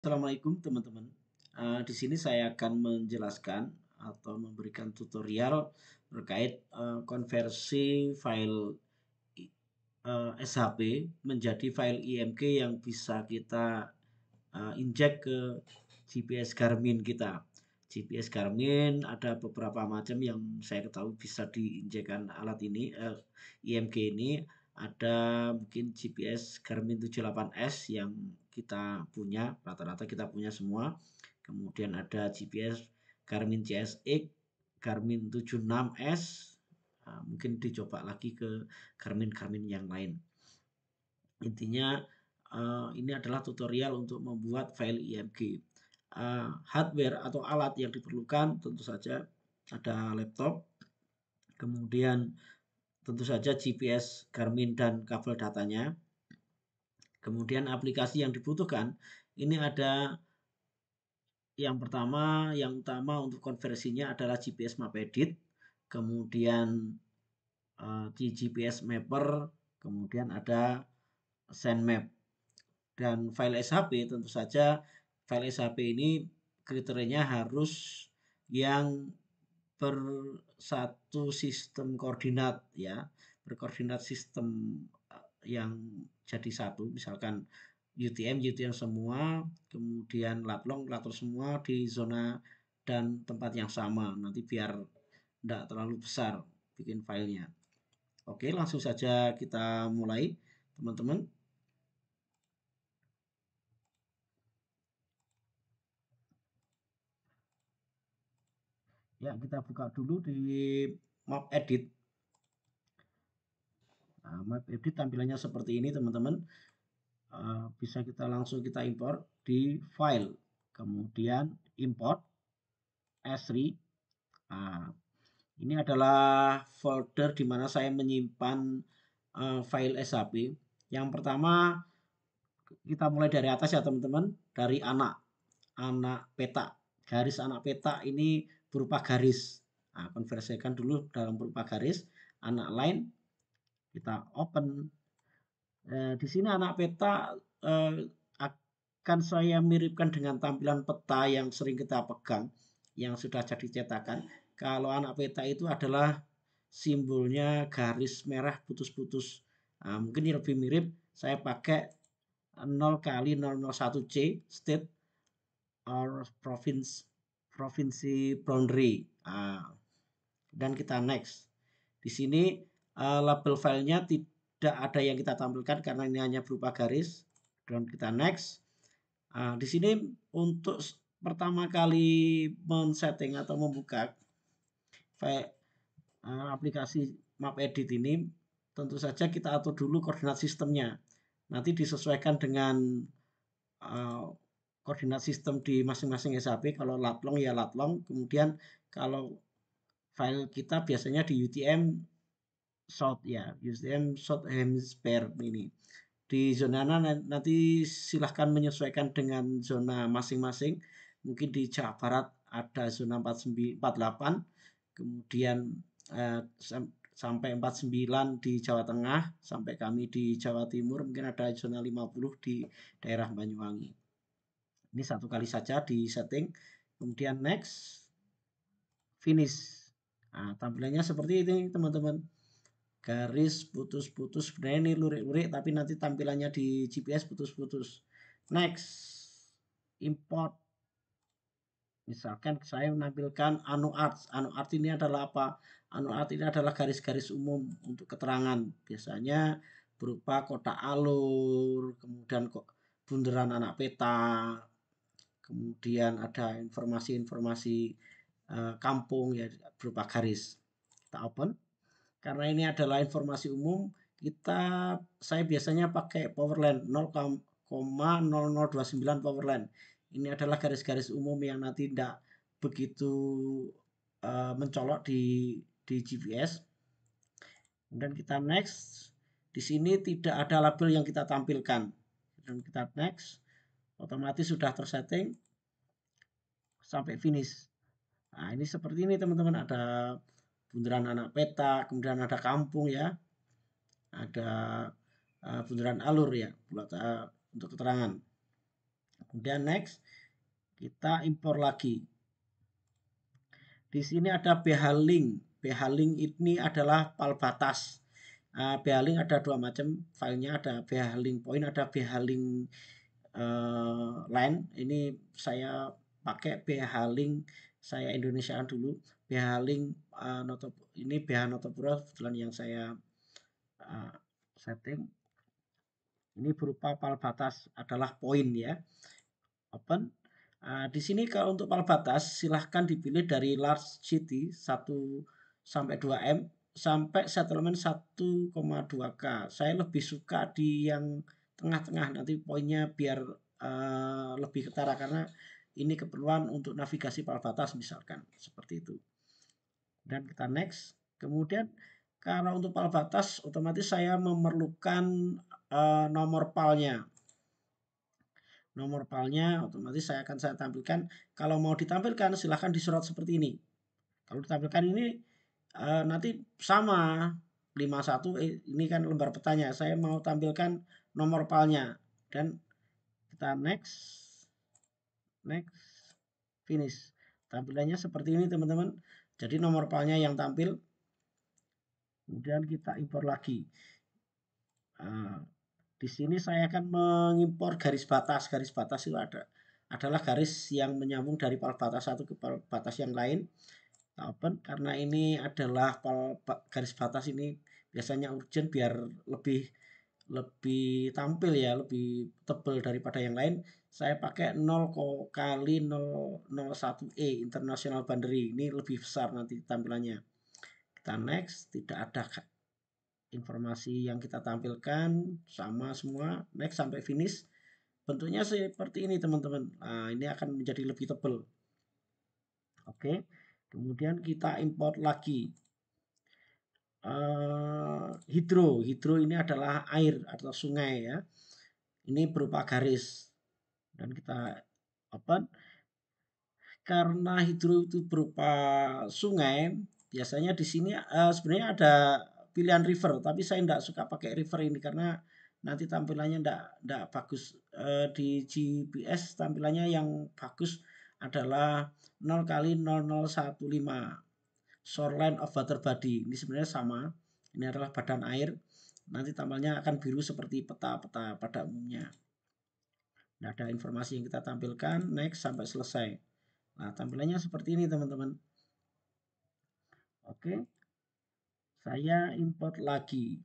Assalamualaikum teman-teman. Di sini saya akan menjelaskan atau memberikan tutorial terkait konversi file SHP menjadi file IMG yang bisa kita injek ke GPS Garmin kita. GPS Garmin ada beberapa macam yang saya ketahui bisa diinjekkan alat ini, IMG ini. Ada mungkin GPS Garmin 78S yang kita punya, rata-rata kita punya semua. Kemudian ada GPS Garmin CSX, Garmin 76S, mungkin dicoba lagi ke Garmin-Garmin yang lain. Intinya ini adalah tutorial untuk membuat file IMG. Hardware atau alat yang diperlukan tentu saja ada laptop, kemudian tentu saja GPS Garmin dan kabel datanya. Kemudian aplikasi yang dibutuhkan ini ada yang utama untuk konversinya adalah GPS Map Edit, kemudian di GPS Mapper, kemudian ada SendMap. Dan file SHP tentu saja file SHP ini kriterianya harus yang bersatu sistem koordinat ya, berkoordinat sistem yang jadi satu, misalkan UTM semua, kemudian latlong semua di zona dan tempat yang sama, nanti biar tidak terlalu besar bikin filenya. Oke, langsung saja kita mulai teman-teman. Ya, kita buka dulu di map edit. Nah, map edit tampilannya seperti ini teman-teman. Bisa kita langsung import di file, kemudian import S3. Nah, ini adalah folder di mana saya menyimpan file SHP. Yang pertama kita mulai dari atas ya teman-teman, dari anak peta. Garis anak peta ini berupa garis. Nah, konversikan dulu dalam berupa garis. Anak line kita open. Di sini anak peta akan saya miripkan dengan tampilan peta yang sering kita pegang, yang sudah jadi cetakan. Kalau anak peta itu adalah simbolnya garis merah putus-putus. Nah, mungkin ini lebih mirip, saya pakai 0x001C state or provinsi boundary. Nah, dan kita next. Di sini label filenya tidak ada yang kita tampilkan karena ini hanya berupa garis. Dan kita next. Di sini untuk pertama kali men-setting atau membuka aplikasi Map Edit ini, tentu saja kita atur dulu koordinat sistemnya. Nanti disesuaikan dengan koordinat sistem di masing-masing SHP. Kalau latlong ya latlong. Kemudian kalau file kita biasanya di UTM South ya, UTM South Hemisphere ini. Di zona nanti silahkan menyesuaikan dengan zona masing-masing. Mungkin di Jawa Barat ada zona 48, kemudian sampai 49 di Jawa Tengah, sampai kami di Jawa Timur mungkin ada zona 50 di daerah Banyuwangi. Ini satu kali saja di setting, kemudian next, finish. Nah, tampilannya seperti ini teman-teman. Garis putus-putus, sebenarnya ini lurik-lurik tapi nanti tampilannya di GPS putus-putus. Next, import. Misalkan saya menampilkan AnuArt. AnuArt ini adalah apa? AnuArt ini adalah garis-garis umum untuk keterangan. Biasanya berupa kotak alur, kemudian bundaran anak peta, kemudian ada informasi-informasi kampung ya berupa garis. Kita open. Karena ini adalah informasi umum, saya biasanya pakai powerline 0,0029 powerline. Ini adalah garis-garis umum yang nanti tidak begitu mencolok di GPS. Kemudian kita next. Di sini tidak ada label yang kita tampilkan. Dan kita next. Otomatis sudah tersetting sampai finish. Nah, ini seperti ini teman-teman, ada bundaran anak peta, kemudian ada kampung ya, ada bundaran alur ya, untuk keterangan. Kemudian next, kita impor lagi. Di sini ada bhlink. Bhlink ini adalah file batas. Bhlink ada dua macam filenya, ada bhlink point, ada bhlink line. Ini saya pakai bhlink saya Indonesiaan dulu. Bhlink ini BH Notopuro kebetulan yang saya setting. Ini berupa file batas adalah point ya. Open. Di sini kalau untuk file batas silahkan dipilih dari large city 1 sampai 2M sampai settlement 1,2K. Saya lebih suka di yang tengah-tengah, nanti poinnya biar lebih ketara karena ini keperluan untuk navigasi file batas misalkan seperti itu. Dan kita next. Kemudian kalau untuk file batas otomatis saya memerlukan nomor PAL-nya. Nomor PAL-nya otomatis saya tampilkan. Kalau mau ditampilkan silahkan disorot seperti ini. Kalau ditampilkan ini nanti sama 51 ini kan lembar petanya. Saya mau tampilkan nomor PAL-nya dan kita next, finish. Tampilannya seperti ini teman-teman. Jadi nomor PAL-nya yang tampil. Kemudian kita impor lagi. Di sini saya akan mengimpor garis batas. Garis batas itu adalah garis yang menyambung dari file batas satu ke file batas yang lain. Open karena ini adalah garis batas ini biasanya urgent biar lebih tampil ya, lebih tebal daripada yang lain. Saya pakai 0 kali 001E International Boundary. Ini lebih besar nanti tampilannya. Kita next, tidak ada informasi yang kita tampilkan sama semua, next sampai finish. Bentuknya seperti ini teman-teman. Nah, ini akan menjadi lebih tebal. Oke, kemudian kita import lagi. Hidro ini adalah air atau sungai ya. Ini berupa garis dan kita open. Karena hidro itu berupa sungai, biasanya di sini sebenarnya ada pilihan river, tapi saya tidak suka pakai river ini karena nanti tampilannya tidak bagus. Di GPS tampilannya yang bagus adalah 0 kali 0015 shoreline of water body. Ini sebenarnya sama, ini adalah badan air, nanti tampilnya akan biru seperti peta-peta pada umumnya. Tidak ada informasi yang kita tampilkan, next sampai selesai. Nah, tampilannya seperti ini teman-teman. Oke, saya import lagi.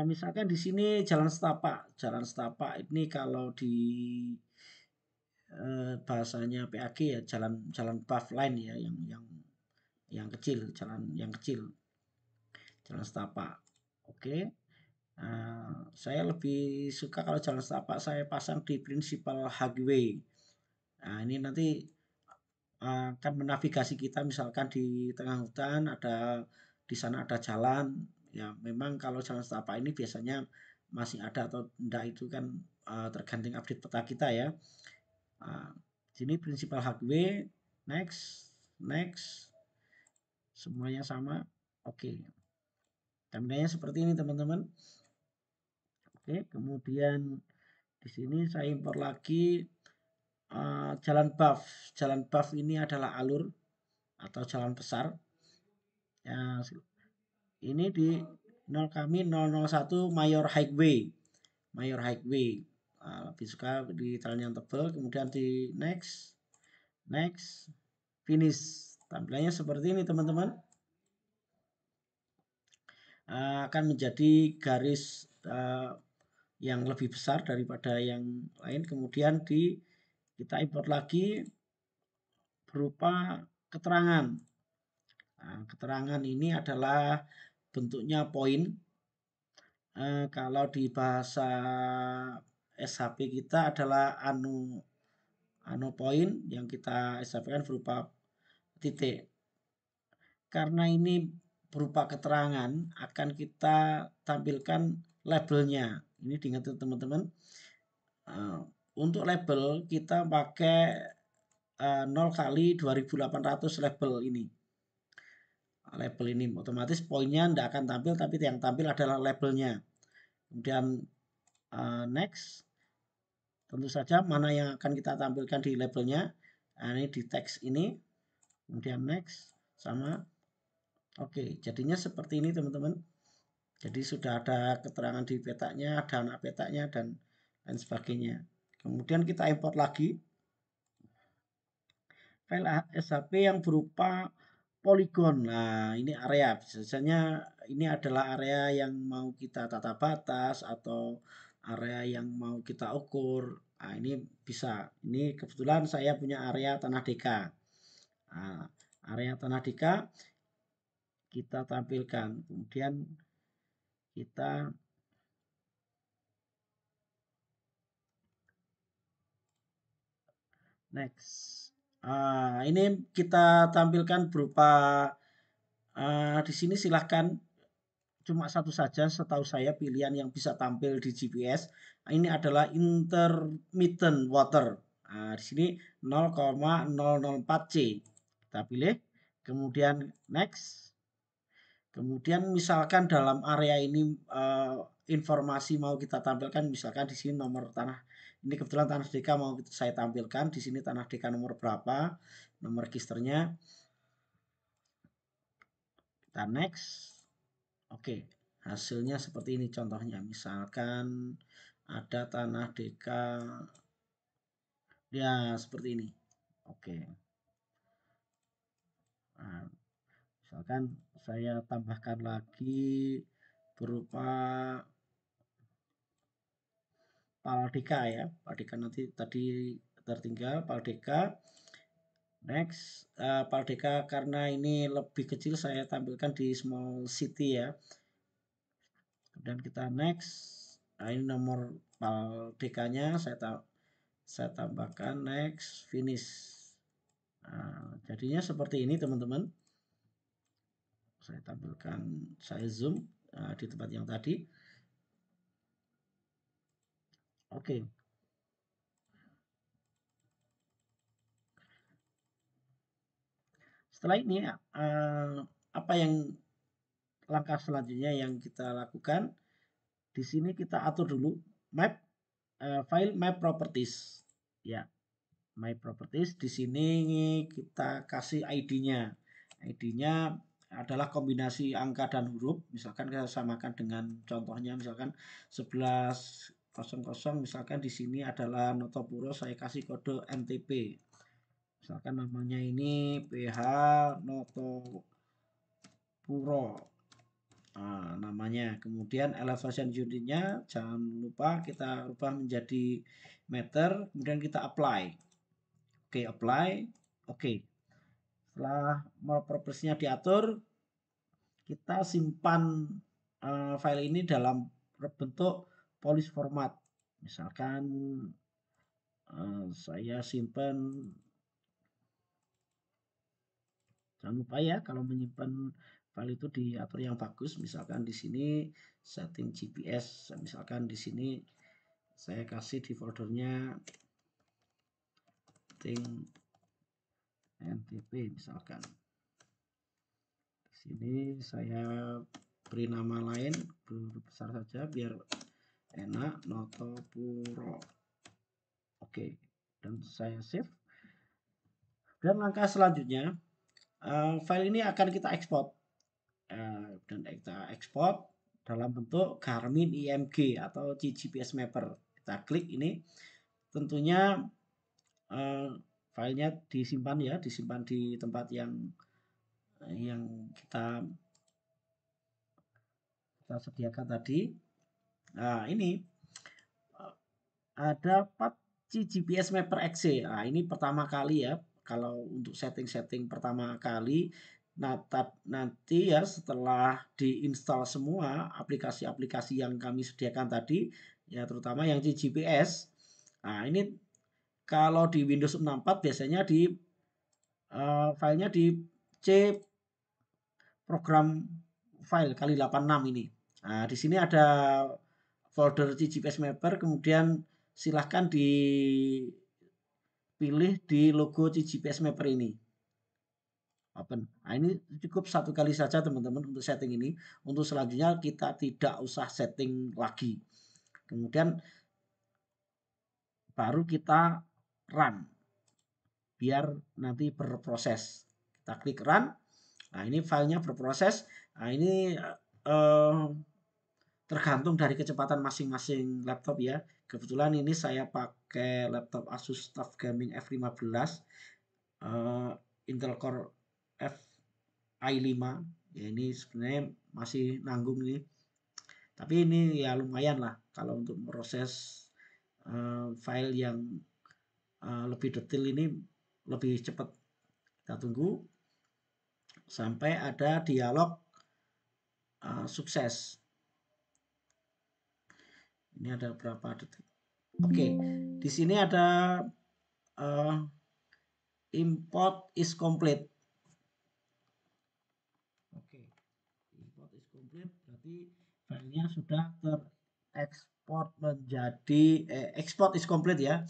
Misalkan di sini jalan setapak. Jalan setapak ini kalau di bahasanya PAG ya jalan path line ya, yang kecil, jalan yang kecil, jalan setapak. Oke, saya lebih suka kalau jalan setapak saya pasang di principal highway. Nah, ini nanti akan menavigasi kita misalkan di tengah hutan di sana ada jalan ya, memang kalau jalan setapak ini biasanya masih ada atau enggak itu kan tergantung update peta kita ya. Sini principal highway, next semuanya sama. Oke, tampilannya seperti ini teman-teman. Oke, kemudian di sini saya impor lagi jalan buff. Jalan buff ini adalah alur atau jalan besar. Ya, ini di 0 kami 001 Mayor Highway. Mayor Highway. Lebih suka di jalan yang tebal. Kemudian di next, finish. Tampilannya seperti ini teman-teman. Akan menjadi garis yang lebih besar daripada yang lain. Kemudian kita import lagi berupa keterangan. Keterangan ini adalah bentuknya poin. Kalau di bahasa SHP kita adalah poin yang kita SHP-kan berupa titik. Karena ini berupa keterangan, akan kita tampilkan labelnya. Ini diingat teman-teman. Untuk label kita pakai 0 kali 2800 label ini. Label ini otomatis poinnya tidak akan tampil, tapi yang tampil adalah labelnya. Kemudian next, Tentu saja mana yang akan kita tampilkan di labelnya. Nah, ini di teks ini, kemudian next, sama. Oke, jadinya seperti ini teman-teman. Jadi sudah ada keterangan di petanya, ada anak petanya, dan lain sebagainya. Kemudian kita import lagi file SHP yang berupa poligon. Nah, ini area. Biasanya ini adalah area yang mau kita tata batas atau area yang mau kita ukur. Nah, ini bisa. Ini kebetulan saya punya area tanah deka. Nah, area tanah deka kita tampilkan. Kemudian kita next. Ini kita tampilkan berupa di sini silahkan cuma satu saja setahu saya pilihan yang bisa tampil di GPS. Ini adalah intermittent water. Nah, di sini 0,004 C. Kita pilih, kemudian next. Kemudian misalkan dalam area ini informasi mau kita tampilkan, misalkan di sini nomor tanah. Ini kebetulan tanah deka mau saya tampilkan. Di sini tanah deka nomor berapa, nomor registernya. Kita next. Oke, hasilnya seperti ini contohnya. Misalkan ada tanah deka, ya seperti ini. Oke. Nah, misalkan saya tambahkan lagi berupa Paldeka ya. Paldeka nanti tadi tertinggal Paldeka. Next, Paldeka karena ini lebih kecil saya tampilkan di small city ya. Kemudian kita next. Nah, ini nomor Paldekanya saya tambahkan next finish. Nah, jadinya seperti ini teman-teman. Saya tampilkan, saya zoom di tempat yang tadi. Oke. Setelah ini apa yang langkah selanjutnya yang kita lakukan? Di sini kita atur dulu map file map properties. Ya, my properties. Di sini kita kasih ID-nya. ID-nya adalah kombinasi angka dan huruf. Misalkan kita samakan dengan contohnya misalkan 1100, misalkan di sini adalah Notopuro, saya kasih kode NTP. Misalkan namanya ini PH Notopuro. Nah, namanya. Kemudian elevation unitnya jangan lupa kita ubah menjadi meter, kemudian kita apply. Oke, apply. Oke. Setelah propertiesnya diatur, kita simpan file ini dalam bentuk police format. Misalkan saya simpan, jangan lupa ya kalau menyimpan file itu diatur yang bagus. Misalkan di sini setting GPS, misalkan di sini saya kasih di foldernya setting NTP misalkan. Di sini saya beri nama lain huruf besar saja biar enak, Notopuro. Oke, dan saya save. Dan langkah selanjutnya file ini akan kita ekspor dan kita ekspor dalam bentuk Garmin IMG atau GPS Mapper. Kita klik ini, tentunya filenya disimpan ya, disimpan di tempat yang kita sediakan tadi. Nah, ini ada 4 GPS Mapper XC. Nah, ini pertama kali ya. Kalau untuk setting-setting pertama kali, nanti ya setelah diinstal semua aplikasi-aplikasi yang kami sediakan tadi, ya terutama yang GPS. Nah, ini kalau di Windows 64 biasanya di filenya di C program file kali 86 ini. Nah, di sini ada folder GPS Mapper, kemudian silahkan dipilih di logo GPS Mapper ini. Open. Nah, ini cukup satu kali saja teman-teman untuk setting ini. Untuk selanjutnya kita tidak usah setting lagi. Kemudian baru kita run biar nanti berproses. Kita klik run. Nah, ini filenya berproses. Nah, ini tergantung dari kecepatan masing-masing laptop ya. Kebetulan ini saya pakai laptop Asus TUF Gaming F15 Intel Core F i5 ya, ini sebenarnya masih nanggung ini, tapi ini ya lumayan lah kalau untuk proses file yang lebih detail ini lebih cepat. Kita tunggu sampai ada dialog sukses. Ini ada berapa detik. Oke, di sini ada import is complete. Oke, import is complete berarti filenya sudah terekspor menjadi export is complete ya.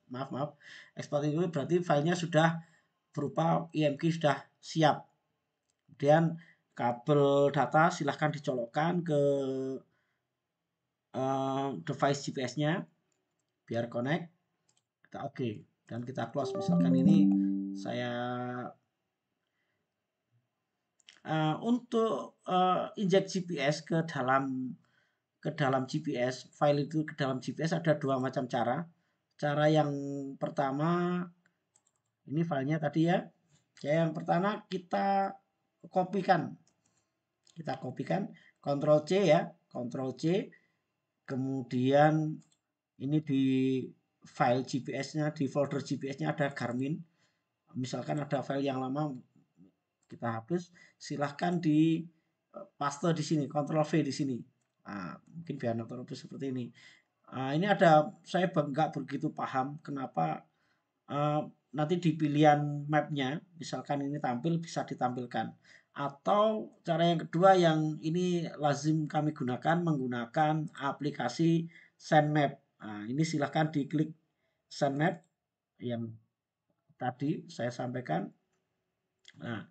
Maaf. Export itu berarti filenya sudah berupa IMG sudah siap. Kemudian kabel data silahkan dicolokkan ke device GPS-nya biar connect. Kita oke dan kita close. Misalkan ini saya untuk inject GPS ke dalam GPS, file itu ke dalam GPS ada dua macam cara. Cara yang pertama, ini filenya tadi ya. Yang pertama kita kopikan. Ctrl C ya, Ctrl C. Kemudian ini di file GPS-nya, di folder GPS-nya ada Garmin. Misalkan ada file yang lama kita hapus, silahkan di paste di sini, Ctrl V di sini. Nah, mungkin biar otomatis seperti ini. Ini ada, saya nggak begitu paham kenapa nanti di pilihan mapnya, misalkan ini tampil bisa ditampilkan. Atau cara yang kedua yang ini lazim kami gunakan menggunakan aplikasi SendMap. Nah, ini silahkan diklik SendMap yang tadi saya sampaikan. Nah,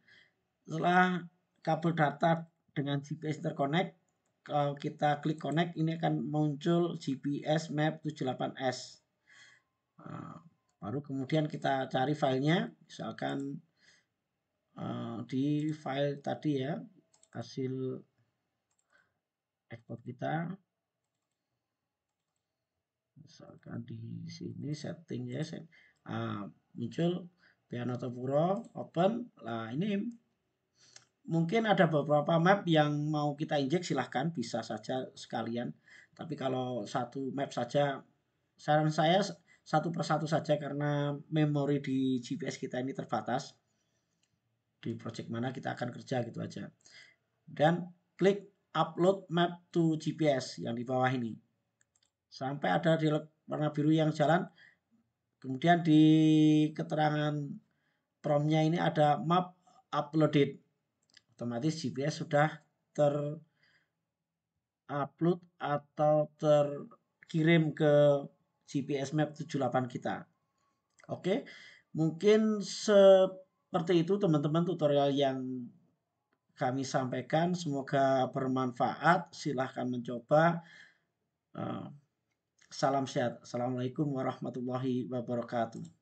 setelah kabel data dengan GPS terconnect, kalau kita klik connect ini akan muncul GPS map 78S. Nah, baru kemudian kita cari filenya, misalkan di file tadi ya, hasil ekspor kita, misalkan di sini setting ya, muncul Pianotopuro open. Nah, ini mungkin ada beberapa map yang mau kita injek, silahkan bisa saja sekalian. Tapi kalau satu map saja, saran saya satu persatu saja karena memori di GPS kita ini terbatas. Di project mana kita akan kerja gitu aja. Dan klik upload map to GPS yang di bawah ini. Sampai ada di warna biru yang jalan. Kemudian di keterangan promptnya ini ada map uploaded. Otomatis GPS sudah terupload atau terkirim ke GPS map 78 kita. Oke, mungkin seperti itu teman-teman tutorial yang kami sampaikan. Semoga bermanfaat. Silahkan mencoba. Salam sehat. Assalamualaikum warahmatullahi wabarakatuh.